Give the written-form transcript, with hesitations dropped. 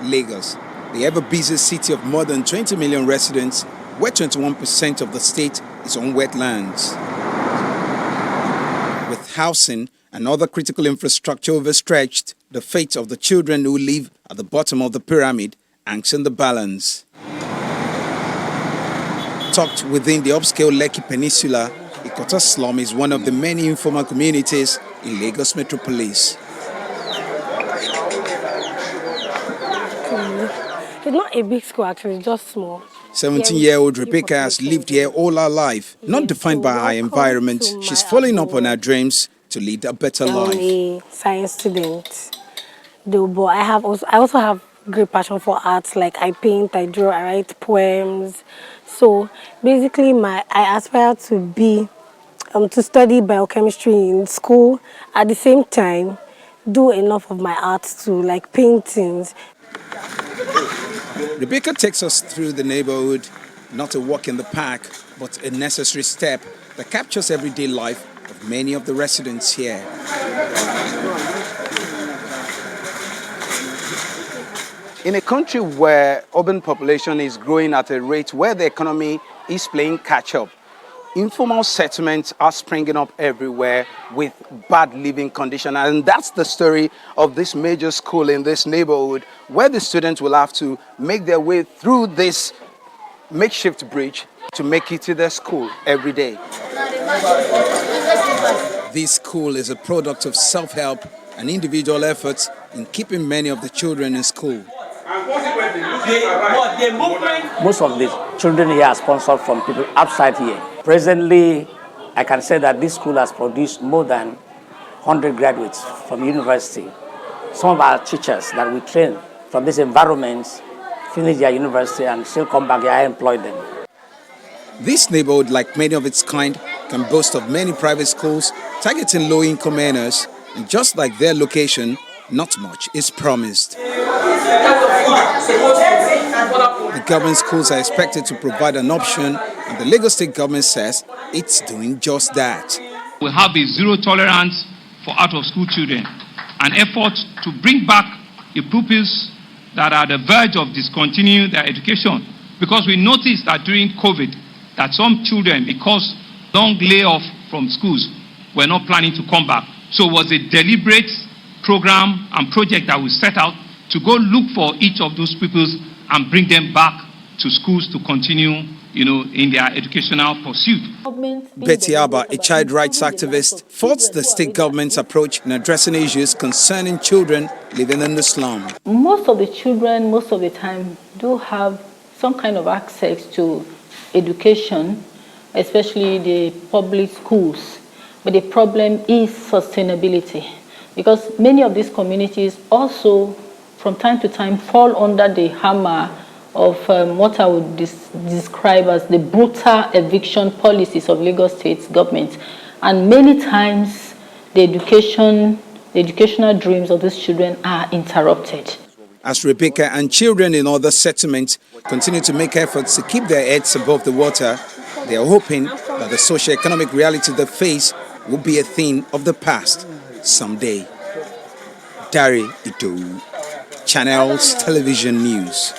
Lagos, the ever-busy city of more than 20 million residents, where 21% of the state is on wetlands. With housing and other critical infrastructure overstretched, the fate of the children who live at the bottom of the pyramid hangs in the balance. Tucked within the upscale Lekki Peninsula, Ikota slum is one of the many informal communities in Lagos metropolis. It's not a big school actually, it's just small. 17-year-old Rebecca has lived here all her life, not defined by her environment. She's following up on her dreams to lead a better life. I'm a science student, though, but I also have great passion for arts. Like I paint, I draw, I write poems. So basically, I aspire to be to study biochemistry in school. At the same time, do enough of my arts to like paintings. Rebecca takes us through the neighborhood, not a walk in the park, but a necessary step that captures everyday life of many of the residents here. In a country where urban population is growing at a rate where the economy is playing catch-up, informal settlements are springing up everywhere with bad living conditions. And that's the story of this major school in this neighborhood, where the students will have to make their way through this makeshift bridge to make it to their school every day. This school is a product of self-help and individual efforts in keeping many of the children in school. Most of the children here are sponsored from people outside here. Presently, I can say that this school has produced more than 100 graduates from university. Some of our teachers that we train from these environments finish their university and still come back here and employ them. This neighborhood, like many of its kind, can boast of many private schools targeting low-income earners, and just like their location, not much is promised. The government schools are expected to provide an option, and the Lagos State government says it's doing just that. We have a zero tolerance for out-of-school children, an effort to bring back the pupils that are at the verge of discontinuing their education, because we noticed that during COVID, that some children, because long layoff from schools, were not planning to come back. So it was a deliberate program and project that we set out to go look for each of those pupils and bring them back to schools to continue, in their educational pursuit. Betty Abba, a child rights activist, faults the state government's approach in addressing issues concerning children living in the slum. Most of the children, most of the time, do have some kind of access to education, especially the public schools. But the problem is sustainability, because many of these communities also, from time to time, fall under the hammer of what I would describe as the brutal eviction policies of Lagos State government. And many times, the educational dreams of these children are interrupted. As Rebecca and children in other settlements continue to make efforts to keep their heads above the water, they are hoping that the socio-economic reality they face will be a thing of the past someday. Dari Ito, Channels Television News.